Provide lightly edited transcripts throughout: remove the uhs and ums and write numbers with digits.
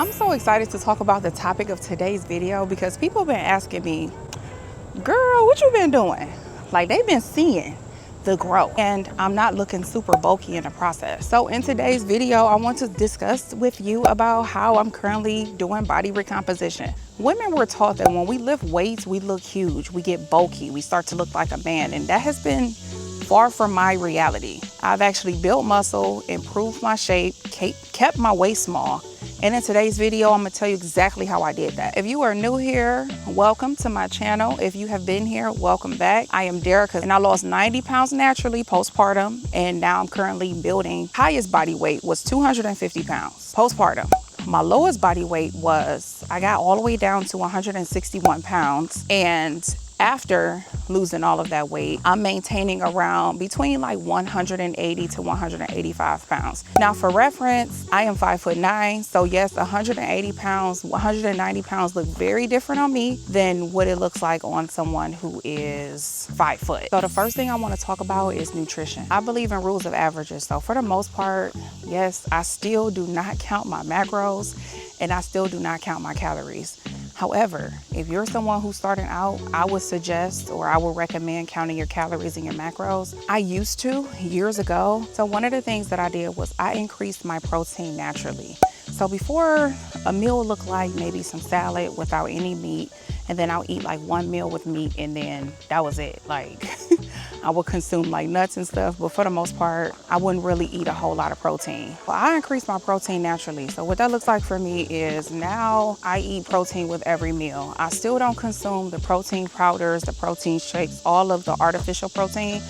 I'm so excited to talk about the topic of today's video because people have been asking me, girl, what you been doing? Like, they've been seeing the growth, and I'm not looking super bulky in the process. So in today's video, I want to discuss with you about how I'm currently doing body recomposition. Women were taught that when we lift weights, we look huge, we get bulky, we start to look like a man, and that has been far from my reality. I've actually built muscle, improved my shape, kept my waist small. And in today's video, I'm gonna tell you exactly how I did that. If you are new here, welcome to my channel. If you have been here, welcome back. I am Derica, and I lost 90 pounds naturally postpartum, and now I'm currently building. Highest body weight was 250 pounds postpartum. My lowest body weight I got all the way down to 161 pounds. And after losing all of that weight, I'm maintaining around between like 180 to 185 pounds. Now for reference, I am 5'9". So yes, 180 pounds, 190 pounds look very different on me than what it looks like on someone who is 5 foot. So the first thing I want to talk about is nutrition. I believe in rules of averages. So for the most part, yes, I still do not count my macros and I still do not count my calories. However, if you're someone who's starting out, I would suggest, or I would recommend counting your calories and your macros. I used to years ago. So one of the things that I did was I increased my protein naturally. So before, a meal looked like maybe some salad without any meat, and then I'll eat like one meal with meat, and then that was it. Like I would consume like nuts and stuff, but for the most part, I wouldn't really eat a whole lot of protein. Well, I increased my protein naturally. So what that looks like for me is now I eat protein with every meal. I still don't consume the protein powders, the protein shakes, all of the artificial protein.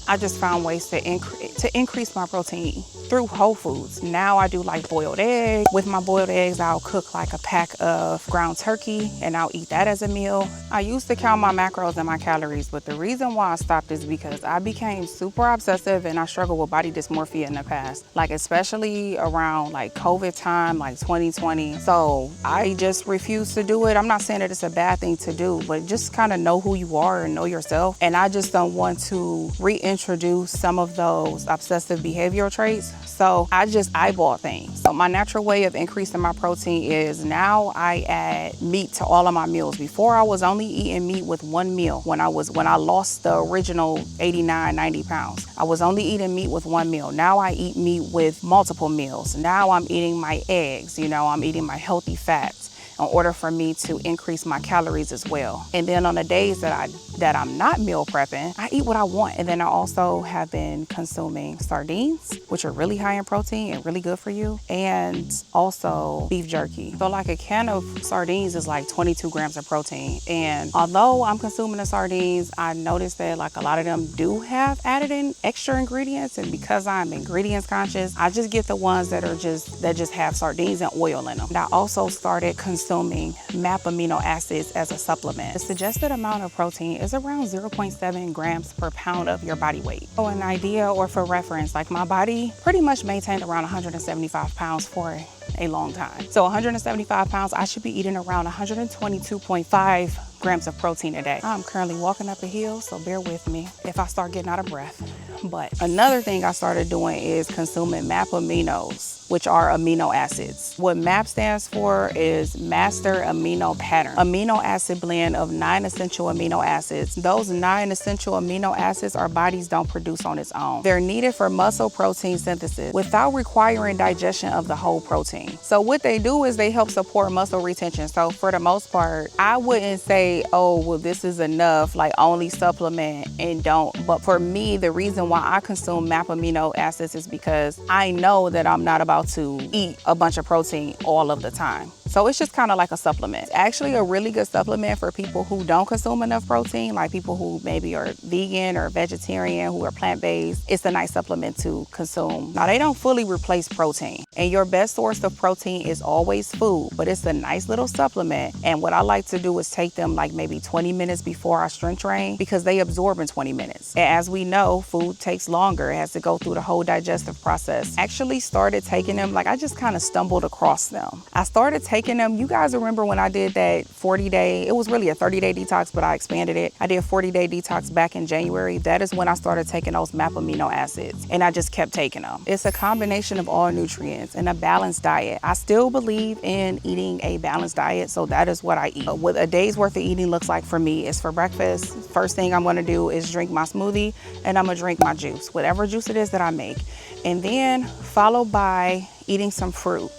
I just found ways to increase my protein through whole foods. Now I do like boiled eggs. With my boiled eggs, I'll cook like a pack of ground turkey and I'll eat that as a meal. I used to count my macros and my calories, but the reason why I stopped is because I became super obsessive and I struggled with body dysmorphia in the past, like especially around like COVID time, like 2020. So I just refused to do it. I'm not saying that it's a bad thing to do, but just kind of know who you are and know yourself. And I just don't want to reintroduce some of those obsessive behavioral traits. So I just eyeball things. So my natural way of increasing my protein is now I add meat to all of my meals. Before I was only eating meat with one meal. When I lost the original 89, 90 pounds, I was only eating meat with one meal. Now I eat meat with multiple meals. Now I'm eating my eggs, I'm eating my healthy fats in order for me to increase my calories as well. And then on the days that I'm not meal prepping, I eat what I want. And then I also have been consuming sardines, which are really high in protein and really good for you, and also beef jerky. So like a can of sardines is like 22 grams of protein. And although I'm consuming the sardines, I noticed that like a lot of them do have added in extra ingredients. And because I'm ingredients conscious, I just get the ones that just have sardines and oil in them. And I also started consuming MAP amino acids as a supplement. The suggested amount of protein is around 0.7 grams per pound of your body weight. So an idea, or for reference, like my body pretty much maintained around 175 pounds for a long time. So 175 pounds, I should be eating around 122.5 grams of protein a day. I'm currently walking up a hill, so bear with me if I start getting out of breath. But another thing I started doing is consuming MAP aminos, which are amino acids. What MAP stands for is Master Amino Pattern. Amino acid blend of 9 essential amino acids. Those 9 essential amino acids our bodies don't produce on its own. They're needed for muscle protein synthesis without requiring digestion of the whole protein. So what they do is they help support muscle retention. So for the most part, I wouldn't say, oh, well, this is enough, like only supplement and don't. But for me, the reason why I consume MAP amino acids is because I know that I'm not about to eat a bunch of protein all of the time. So it's just kind of like a supplement. It's actually a really good supplement for people who don't consume enough protein, like people who maybe are vegan or vegetarian, who are plant-based. It's a nice supplement to consume. Now, they don't fully replace protein, and your best source of protein is always food, but it's a nice little supplement. And what I like to do is take them like maybe 20 minutes before I strength train, because they absorb in 20 minutes. And as we know, food takes longer. It has to go through the whole digestive process. Actually started taking them, like I just kind of stumbled across them. I started taking taking them. You guys remember when I did that 40-day, it was really a 30-day detox, but I expanded it. I did a 40-day detox back in January. That is when I started taking those MAP amino acids, and I just kept taking them. It's a combination of all nutrients and a balanced diet. I still believe in eating a balanced diet, so that is what I eat. What a day's worth of eating looks like for me is for breakfast, first thing I'm gonna do is drink my smoothie, and I'm gonna drink my juice, whatever juice it is that I make. And then followed by eating some fruit.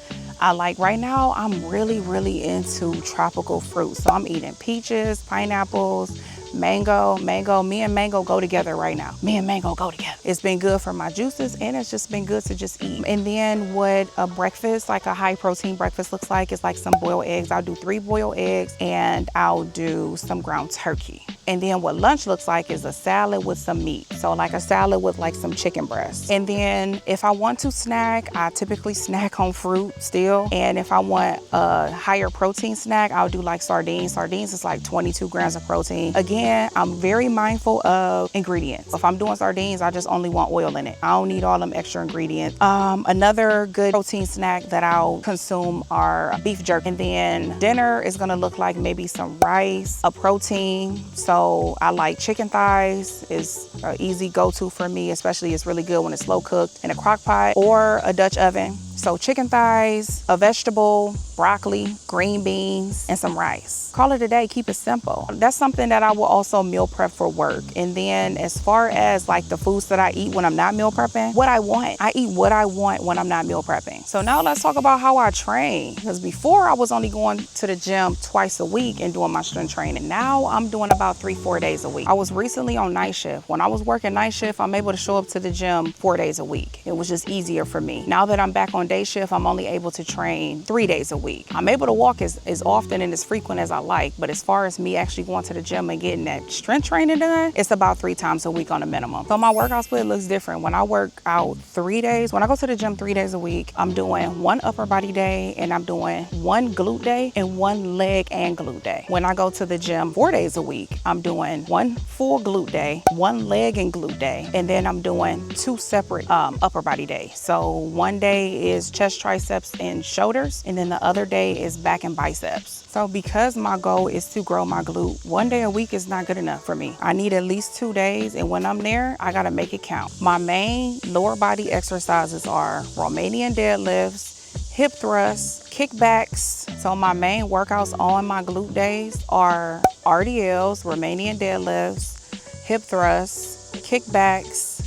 Right now, I'm really into tropical fruit. So I'm eating peaches, pineapples, mango. Me and mango go together right now. It's been good for my juices, and it's just been good to just eat. And then what a breakfast, like a high protein breakfast looks like, is like some boiled eggs. I'll do 3 boiled eggs, and I'll do some ground turkey. And then what lunch looks like is a salad with some meat. So like a salad with like some chicken breast. And then if I want to snack, I typically snack on fruit still. And if I want a higher protein snack, I'll do like sardines. Sardines is like 22 grams of protein. Again, I'm very mindful of ingredients. If I'm doing sardines, I just only want oil in it. I don't need all them extra ingredients. Another good protein snack that I'll consume are beef jerky. And then dinner is gonna look like maybe some rice, a protein. So I like chicken thighs, is an easy go-to for me, especially it's really good when it's slow cooked in a crock pot or a Dutch oven. So chicken thighs, a vegetable, broccoli, green beans, and some rice. Call it a day, keep it simple. That's something that I will also meal prep for work. And then as far as like the foods that I eat when I'm not meal prepping, what I want. I eat what I want when I'm not meal prepping. So now let's talk about how I train. Because before I was only going to the gym twice a week and doing my strength training. Now I'm doing about 3-4 days a week. I was recently on night shift. When I was working night shift, I'm able to show up to the gym 4 days a week. It was just easier for me. Now that I'm back on day shift, I'm only able to train 3 days a week. I'm able to walk as often and as frequent as I like, but as far as me actually going to the gym and getting that strength training done, it's about 3 times a week on a minimum. So my workout split looks different. When I work out 3 days, when I go to the gym 3 days a week, I'm doing 1 upper body day, and I'm doing 1 glute day and 1 leg and glute day. When I go to the gym 4 days a week, I'm doing 1 full glute day, 1 leg and glute day, and then I'm doing 2 separate upper body days. So one day is chest, triceps, and shoulders, and then the other day is back and biceps. So because my goal is to grow my glute, 1 day a week is not good enough for me. I need at least 2 days, and when I'm there, I gotta make it count. My main lower body exercises are Romanian deadlifts, hip thrusts, kickbacks. So my main workouts on my glute days are RDLs, Romanian deadlifts, hip thrusts, kickbacks.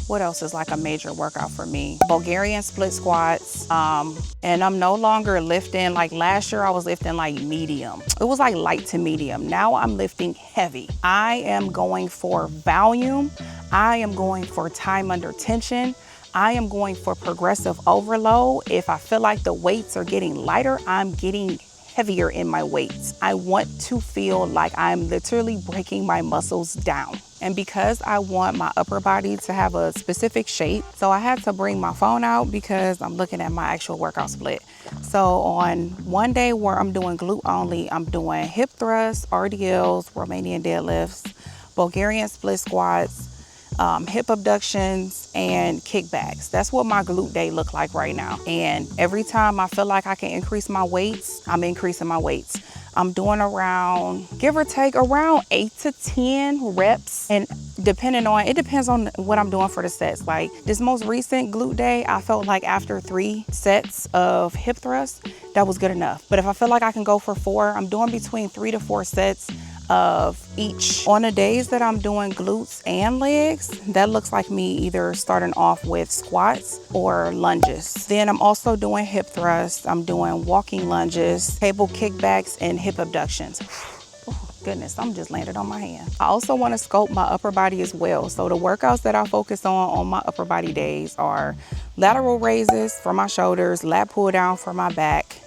What else is like a major workout for me? Bulgarian split squats. And I'm no longer lifting, like last year I was lifting like medium. It was like light to medium. Now I'm lifting heavy. I am going for volume. I am going for time under tension. I am going for progressive overload. If I feel like the weights are getting lighter, I'm getting heavier in my weights. I want to feel like I'm literally breaking my muscles down. And because I want my upper body to have a specific shape, so I had to bring my phone out because I'm looking at my actual workout split. So on one day where I'm doing glute only, I'm doing hip thrusts, RDLs, Romanian deadlifts, Bulgarian split squats, hip abductions, and kickbacks. That's what my glute day look like right now. And every time I feel like I can increase my weights, I'm increasing my weights. I'm doing around, give or take, around 8 to 10 reps. And it depends on what I'm doing for the sets. Like this most recent glute day, I felt like after 3 sets of hip thrusts, that was good enough. But if I feel like I can go for 4, I'm doing between 3 to 4 sets of each. On the days that I'm doing glutes and legs, that looks like me either starting off with squats or lunges. Then I'm also doing hip thrusts, I'm doing walking lunges, table kickbacks, and hip abductions. Oh, goodness, I'm just landed on my hand. I also want to sculpt my upper body as well. So the workouts that I focus on my upper body days are lateral raises for my shoulders, lat pull down for my back,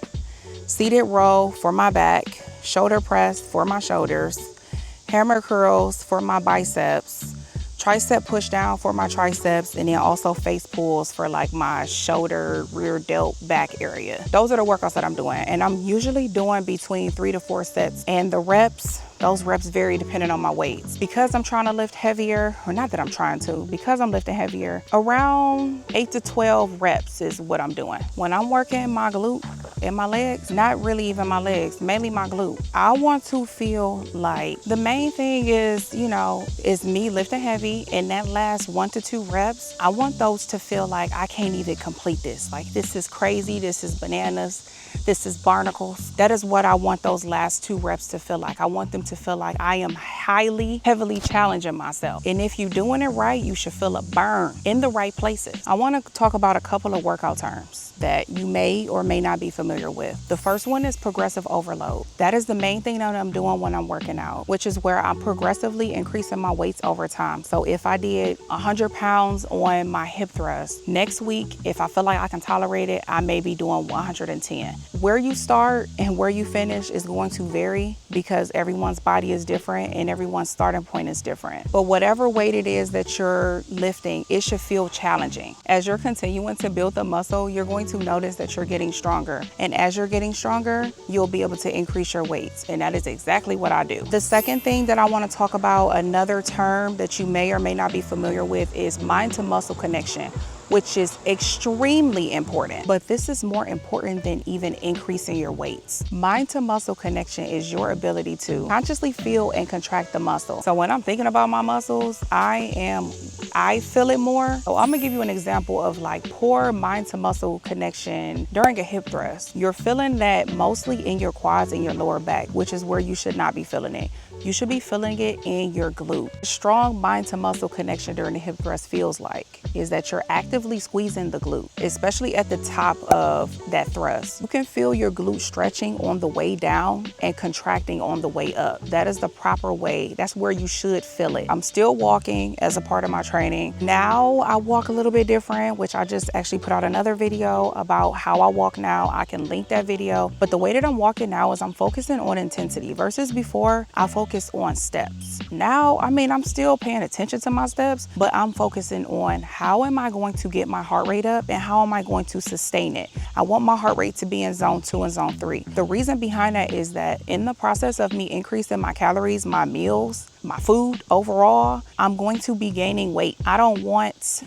seated row for my back, shoulder press for my shoulders, hammer curls for my biceps, tricep push down for my triceps, and then also face pulls for like my shoulder, rear delt, back area. Those are the workouts that I'm doing, and I'm usually doing between 3 to 4 sets. And the reps, those reps vary depending on my weights. Because I'm trying to lift heavier, or not that I'm trying to, because I'm lifting heavier, around 8 to 12 reps is what I'm doing. When I'm working my glute, in my legs, not really even my legs, mainly my glute. I want to feel like the main thing is, you know, is me lifting heavy, and that last 1 to 2 reps, I want those to feel like I can't even complete this. Like, this is crazy, this is bananas, this is barnacles. That is what I want those last 2 reps to feel like. I want them to feel like I am heavily challenging myself. And if you're doing it right, you should feel a burn in the right places. I want to talk about a couple of workout terms that you may or may not be familiar with. The first one is progressive overload. That is the main thing that I'm doing when I'm working out, which is where I'm progressively increasing my weights over time. So if I did 100 pounds on my hip thrust, next week, if I feel like I can tolerate it, I may be doing 110. Where you start and where you finish is going to vary because everyone's body is different and everyone's starting point is different. But whatever weight it is that you're lifting, it should feel challenging. As you're continuing to build the muscle, you're going to notice that you're getting stronger. And as you're getting stronger, you'll be able to increase your weights. And that is exactly what I do. The second thing that I want to talk about, another term that you may or may not be familiar with, is mind to muscle connection, which is extremely important. But this is more important than even increasing your weights. Mind to muscle connection is your ability to consciously feel and contract the muscle. So when I'm thinking about my muscles, I feel it more. So I'm gonna give you an example of like poor mind to muscle connection during a hip thrust. You're feeling that mostly in your quads and your lower back, which is where you should not be feeling it. You should be feeling it in your glute. Strong mind to muscle connection during the hip thrust feels like is that you're actively squeezing the glute, especially at the top of that thrust. You can feel your glute stretching on the way down and contracting on the way up. That is the proper way. That's where you should feel it. I'm still walking as a part of my training. Now I walk a little bit different, which I just actually put out another video about how I walk now. I can link that video. But the way that I'm walking now is I'm focusing on intensity versus before I focus on steps. Now, I mean, I'm still paying attention to my steps, but I'm focusing on how am I going to get my heart rate up and how am I going to sustain it. I want my heart rate to be in zone 2 and zone 3. The reason behind that is that in the process of me increasing my calories, my meals, my food overall, I'm going to be gaining weight. I want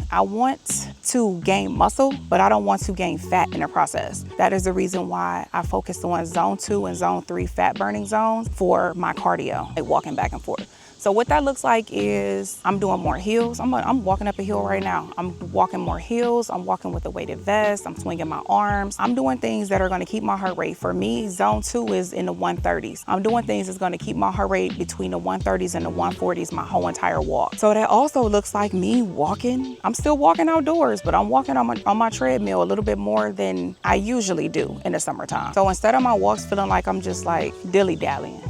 to gain muscle, but I don't want to gain fat in the process. That is the reason why I focused on zone 2 and zone 3 fat burning zones for my cardio, like walking back and forth. So what that looks like is I'm doing more hills. I'm walking up a hill right now. I'm walking more hills. I'm walking with a weighted vest. I'm swinging my arms. I'm doing things that are going to keep my heart rate. For me, zone 2 is in the 130s. I'm doing things that's going to keep my heart rate between the 130s and the 140s my whole entire walk. So that also looks like me walking. I'm still walking outdoors, but I'm walking on my treadmill a little bit more than I usually do in the summertime. So instead of my walks feeling like I'm just like dilly-dallying,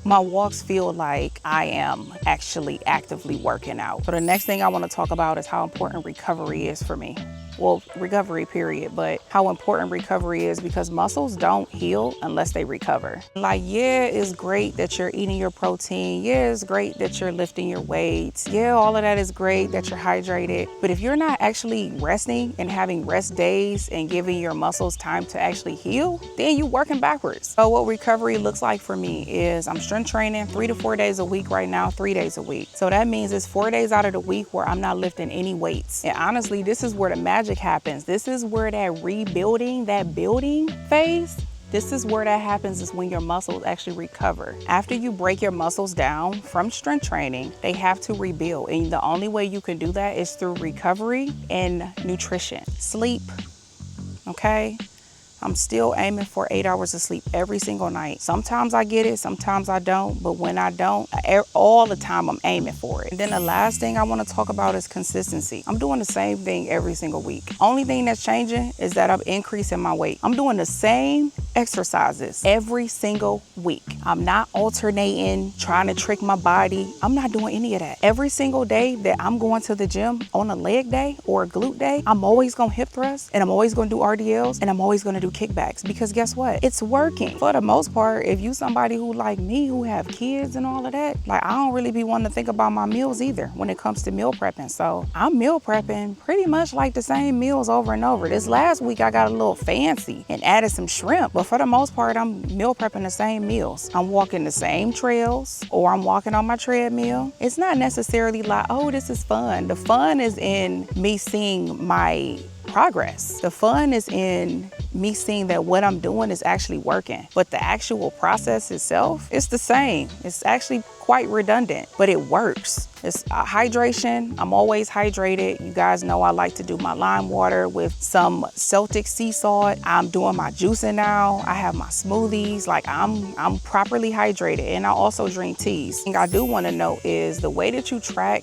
my walks feel like I am actually actively working out. So the next thing I want to talk about is how important recovery is for me. Well, recovery period, but how important recovery is because muscles don't heal unless they recover. Like, yeah, it's great that you're eating your protein. Yeah, it's great that you're lifting your weights. Yeah, all of that is great that you're hydrated. But if you're not actually resting and having rest days and giving your muscles time to actually heal, then you're working backwards. So what recovery looks like for me is I'm strength training 3 to 4 days a week right now, 3 days a week. So that means it's 4 days out of the week where I'm not lifting any weights. And honestly, this is where the magic happens. This is where that rebuilding, that building phase, this is where that happens, is when your muscles actually recover. After you break your muscles down from strength training, they have to rebuild. And the only way you can do that is through recovery and nutrition. Sleep, okay? I'm still aiming for 8 hours of sleep every single night. Sometimes I get it, sometimes I don't, but when I don't, all the time I'm aiming for it. And then the last thing I want to talk about is consistency. I'm doing the same thing every single week. Only thing that's changing is that I'm increasing my weight. I'm doing the same exercises every single week. I'm not alternating, trying to trick my body. I'm not doing any of that. Every single day that I'm going to the gym on a leg day or a glute day, I'm always going to hip thrust and I'm always going to do RDLs and I'm always going to do kickbacks because guess what? It's working. For the most part, if you somebody who like me, who have kids and all of that, like I don't really be wanting to think about my meals either when it comes to meal prepping. So I'm meal prepping pretty much like the same meals over and over. This last week I got a little fancy and added some shrimp, but for the most part, I'm meal prepping the same meals. I'm walking the same trails or I'm walking on my treadmill. It's not necessarily like, oh, this is fun. The fun is in me seeing my progress. The fun is in me seeing that what I'm doing is actually working. But the actual process itself, it's the same. It's actually quite redundant, but it works. It's hydration. I'm always hydrated. You guys know I like to do my lime water with some Celtic sea salt. I'm doing my juicing now. I have my smoothies. Like I'm properly hydrated, and I also drink teas. Thing I do want to know is the way that you track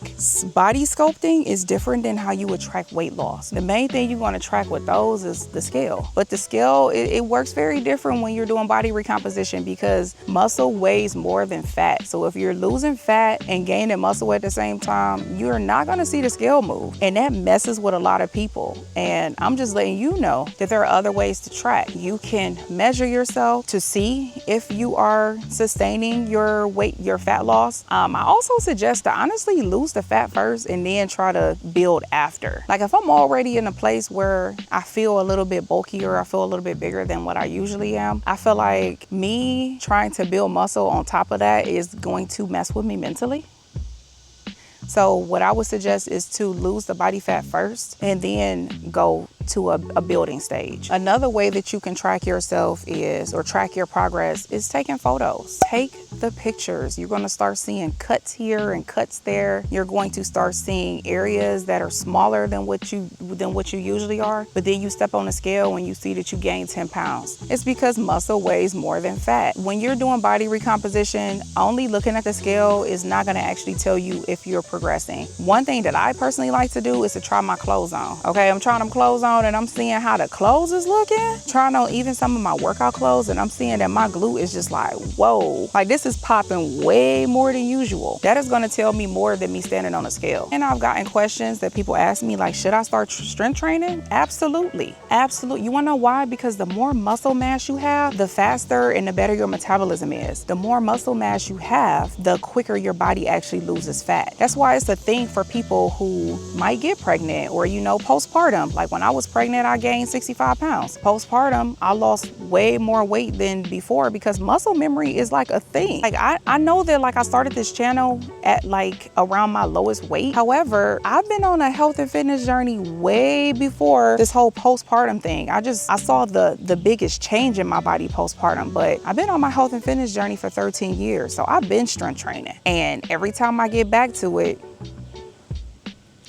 body sculpting is different than how you would track weight loss. The main thing you want to track with those is the scale. But the scale, it works very different when you're doing body recomposition because muscle weighs more than fat. So if you're losing fat and gaining muscle at the same time, you're not going to see the scale move. And that messes with a lot of people. And I'm just letting you know that there are other ways to track. You can measure yourself to see if you are sustaining your weight, your fat loss. I also suggest to honestly lose the fat first and then try to build after. Like if I'm already in a place where I feel a little bit bulkier, I feel a little bit bigger than what I usually am, I feel like me trying to build muscle on top of that is going to mess with me mentally. So what I would suggest is to lose the body fat first and then go to a building stage. Another way that you can track yourself is, or track your progress, is taking photos. Take the pictures. You're going to start seeing cuts here and cuts there. You're going to start seeing areas that are smaller than what you usually are. But then you step on the scale and you see that you gained 10 pounds. It's because muscle weighs more than fat. When you're doing body recomposition, only looking at the scale is not going to actually tell you if you're progressing. One thing that I personally like to do is to try my clothes on. Okay, I'm trying them clothes on and I'm seeing how the clothes is looking. Trying on even some of my workout clothes and I'm seeing that my glute is just like, whoa, like this is popping way more than usual. That is going to tell me more than me standing on a scale. And I've gotten questions that people ask me like, should I start strength training? Absolutely. Absolutely. You want to know why? Because the more muscle mass you have, the faster and the better your metabolism is. The more muscle mass you have, the quicker your body actually loses fat. That's why it's a thing for people who might get pregnant or, you know, postpartum. Like when I was pregnant, I gained 65 pounds. Postpartum, I lost way more weight than before because muscle memory is like a thing. Like I know that like I started this channel at like around my lowest weight. However, I've been on a health and fitness journey way before this whole postpartum thing. I saw the biggest change in my body postpartum, but I've been on my health and fitness journey for 13 years. So I've been strength training. And every time I get back to it,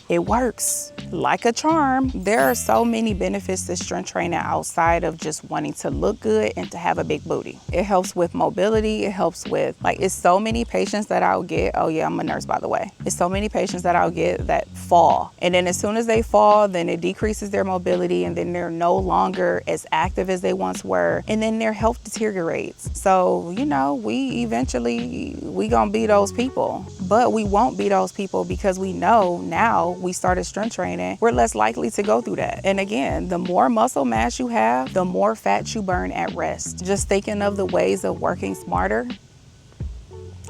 it works like a charm. There are so many benefits to strength training outside of just wanting to look good and to have a big booty. It helps with mobility. It helps with, like, it's so many patients that I'll get. Oh yeah, I'm a nurse, by the way. It's so many patients that I'll get that fall. And then as soon as they fall, then it decreases their mobility and then they're no longer as active as they once were. And then their health deteriorates. So, you know, we gonna be those people, but we won't be those people because we know now we started strength training, we're less likely to go through that. And again, the more muscle mass you have, the more fat you burn at rest. Just thinking of the ways of working smarter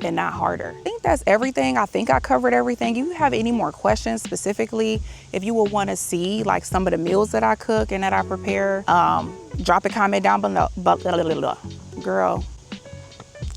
and not harder. I think that's everything. I think I covered everything. If you have any more questions specifically, if you will want to see like some of the meals that I cook and that I prepare, drop a comment down below. Girl,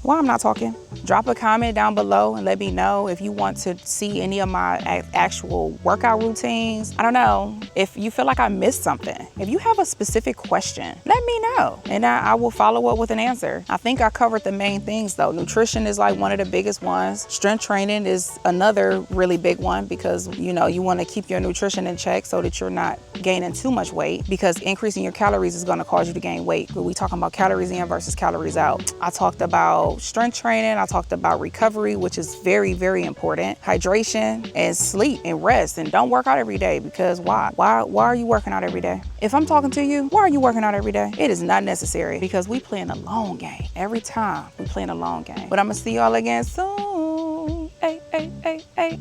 why I'm not talking? Drop a comment down below and let me know if you want to see any of my actual workout routines. I don't know, if you feel like I missed something. If you have a specific question, let me know and I will follow up with an answer. I think I covered the main things though. Nutrition is like one of the biggest ones. Strength training is another really big one because, you know, you want to keep your nutrition in check so that you're not gaining too much weight, because increasing your calories is going to cause you to gain weight. But we talking about calories in versus calories out. I talked about strength training. I talked about recovery, which is very, very important. Hydration and sleep and rest, and don't work out every day, because why are you working out every day? If I'm talking to you, why are you working out every day? It is not necessary, because we playing a long game. Every time we playing a long game. But I'm gonna see y'all again soon. Hey, hey, hey, hey.